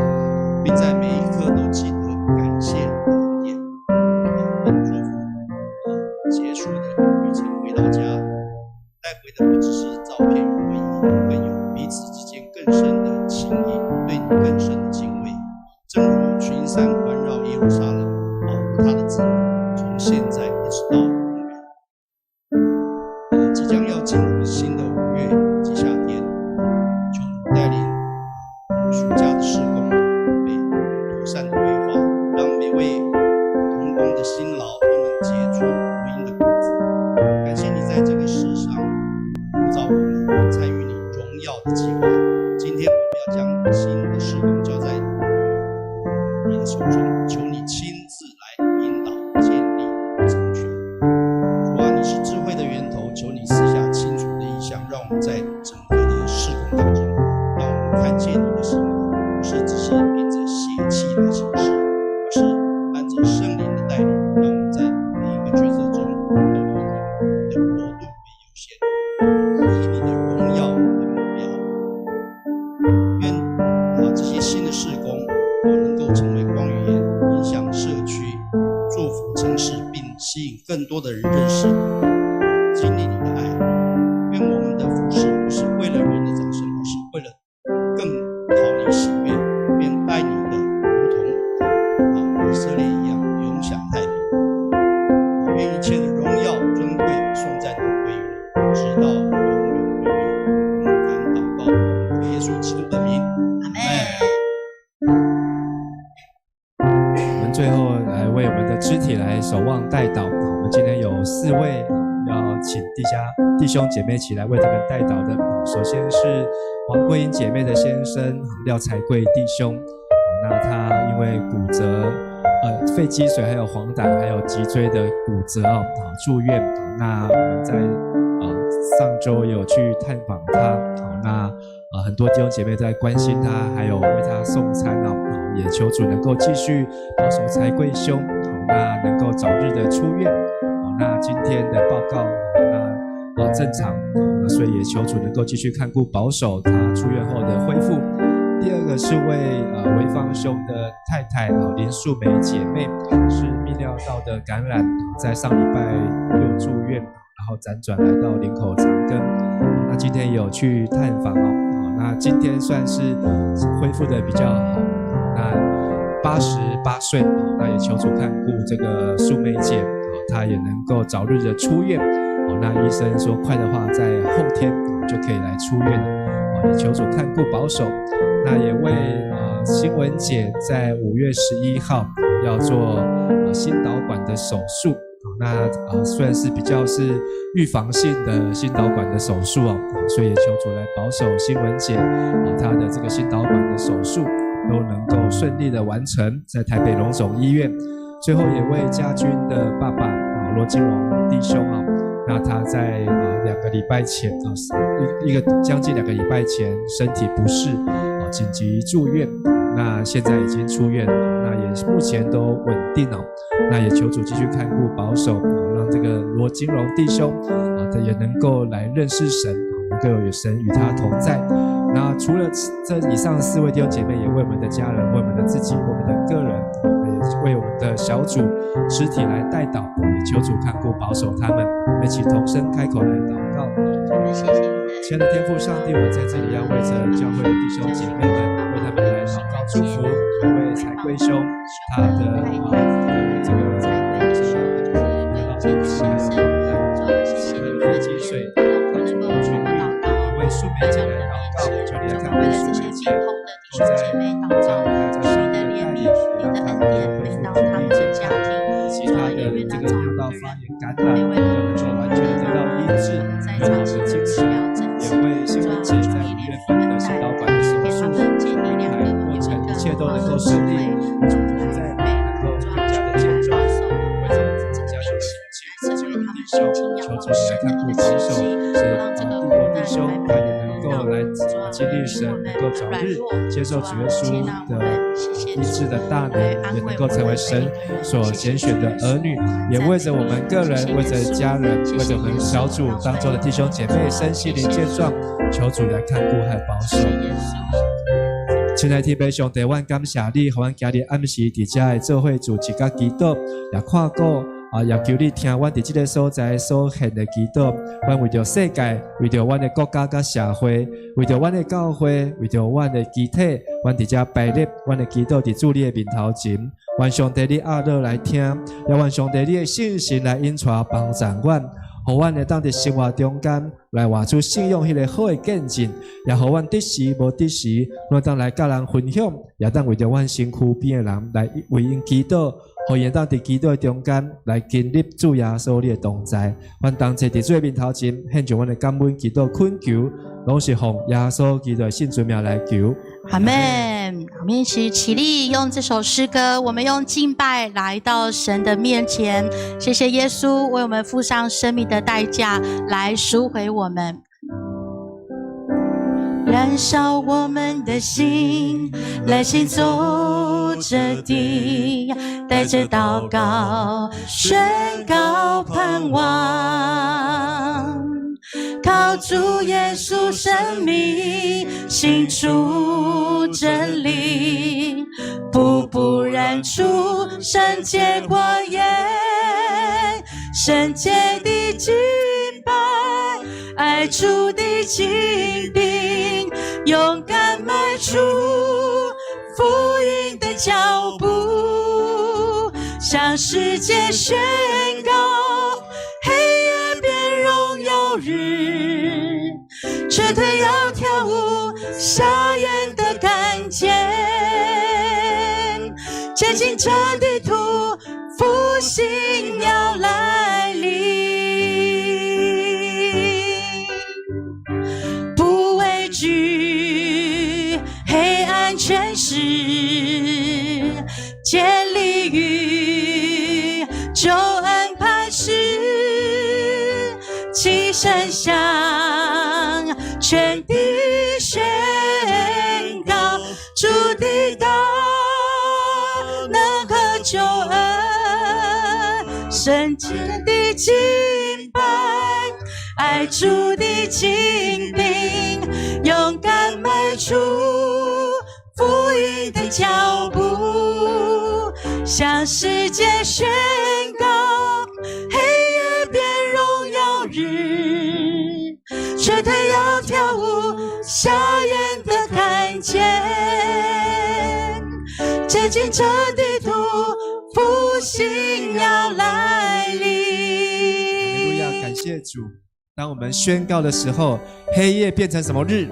并在每一刻都记得感谢你的恩典。愿祝福结束的旅程回到家，带回的不只是照片与回忆，更有彼此之间更深的情谊，对你更深的敬畏。正如群山环绕耶路撒冷，保护他的子民，从现在一直到永远。即将要进入新的5月及夏天，求主带领暑假的事工被妥善的规划，让每位同工的辛劳都能结出福音的果子。感谢你在这个世上呼召我们参与你荣耀的计划。今天我们要将新的事工交在你的手中，求你亲自来引导、建立、成全。主啊，你是智慧的源头，求你赐下清楚的意象，让我们在整个的事工当中，让我们看见你的心意，不是只是凭着血气来行事，而是按着圣灵的带领，让我们在每一个角色中都以你的国度为优先，以你的荣耀为目标。愿这些新的事工都能够成为光与盐，影响社区，祝福城市，并吸引更多的人认识你，经历你的爱。愿我们的服事不是为了人的掌声，而是为了更讨你喜悦，便爱你的如同以色列一样，永享太平。愿一切的荣耀尊贵颂赞都归于你，直到永永远远。我们祷告，我们耶稣基督的名，阿们。我们最后来为我们的肢体来守望代祷。我们今天有4位要请弟兄姐妹起来为他们代祷的。首先是黄桂英姐妹的先生廖才贵弟兄，那他因为骨折肺积水还有黄疸还有脊椎的骨折住院。那我们在上周有去探访他，那很多弟兄姐妹在关心他，还有为他送餐也求主能够继续保守才贵兄，那能够早日的出院。那今天的报告那正常，所以也求主能够继续看顾保守他出院后的恢复。第二个是为潍坊兄的太太林素梅姐妹，是泌尿道的感染，在上礼拜6住院，然后辗转来到林口长庚。那今天有去探访那今天算是恢复的比较好。那88岁，那也求主看顾这个素梅姐，她也能够早日的出院。那医生说快的话，在后天就可以来出院了。也求主看顾保守。那那也为新闻姐在5月11号要做心导管的手术。那虽然是比较是预防性的心导管的手术所以也求主来保守新闻姐她的这个心导管的手术都能够顺利的完成，在台北荣总医院。最后也为家军的爸爸罗金荣弟兄那他在2个礼拜前将近2个礼拜前身体不适紧急住院，那现在已经出院了，那也目前都稳定那也求主继续看顾保守让这个罗金荣弟兄他也能够来认识神，能够有神与他同在。那除了这以上4位弟兄姐妹，也为我们的家人，为我们的自己，为我们的个人，也为我们的小组肢体来代祷，也求主看顾保守他们。我们一起同声开口来祷告。谢谢你的亲爱的天父上帝，我们在这里要为着教会的弟兄姐妹们，为他们来祷告祝福，为财贵兄他的这个财贵兄飞机水为素梅姐来祷告，求你来看为素梅姐都在上帝的怜悯，你的恩典临到他们的家庭，其他的这个尿道发炎感染都能够完全得到医治，有你的精神，也为新闻姐在5月份的心导管的手术安排过程，一切都能够顺利，主在能够更加的健壮，为着增加有心情，这位弟兄，求主你来看顾保守，使弟兄他也能够来经历神，能够早日接受主耶稣的医治的大能，也能够成为神所拣选的儿女，也为着我们个人，为着家人，为着我们小组当中的弟兄姐妹身心灵健壮，求主来看顾和保守。亲爱的天父上帝，我感谢你，让我今日暗时伫遮的做伙主持甲祈祷，也看过也求你听我伫这个所在所献的祈祷，我为着世界，为着我的国家甲社会，为着我的教会，为着我的肢体，我伫遮摆列我的祈祷伫主你的面头前，愿上帝你阿乐来听，也愿上帝你的信心来引带帮助阮，互阮会当伫生活中间来活出信用迄个好的见证，也互阮得时无得时，咱当来甲人分享，也当为着阮身躯边的人来为因祈祷。互因当伫祈祷中间来经历主耶稣你的同在，阮同齐伫主的面头前，献上阮的感恩祈祷恳求，拢是奉耶稣基督的圣尊名来求。阿们，我们一起起立，用这首诗歌，我们用敬拜来到神的面前。谢谢耶稣为我们付上生命的代价，来赎回我们。燃烧我们的心，来行走这地，带着祷告，宣告盼望。靠主耶稣生命，行出真理，步步燃出圣洁光焰，圣洁的敬拜，爱主的敬兵，勇敢迈出福音的脚步，向世界宣告黑夜变荣耀日，撤退要跳舞瞎眼的看见，前进这地图复兴要来临，不畏惧黑暗权势，建立于救恩磐石，齐声向全地宣告主的大能和救恩，圣洁的敬拜，爱主的敬兵，勇敢迈出福音的脚步，向世界宣告黑夜变荣耀日，撤退要跳舞瞎眼的看见，前进这地图复兴要来临。哈利路亚，感谢主。当我们宣告的时候，黑夜变成什么日？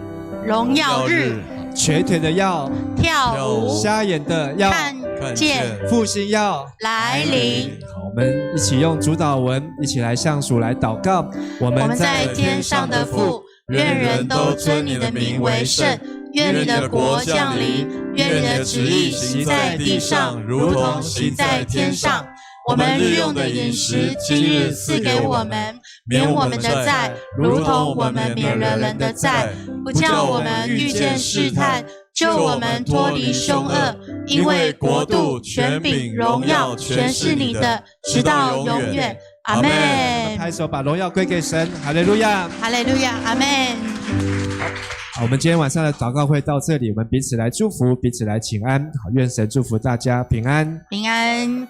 荣耀日。瘸腿的要跳舞，瞎眼的要看见复兴要来临。好，我们一起用主祷文，一起来向主来祷告。我我们在天上的父，愿人都尊你的名为圣。愿你的国降临，愿你的旨意行在地上，如同行在天上。我们日用的饮食，今日赐给我们，免我们的债，如同我们免了人的债，不叫我们遇见试探，救我们脱离凶恶。因为国度、权柄、荣耀，全是你的，直到永远。阿们。拍手，把荣耀归给神。哈利路亚，哈利路亚，阿们。好，我们今天晚上的祷告会到这里，我们彼此来祝福，彼此来请安。好，愿神祝福大家平安，平安。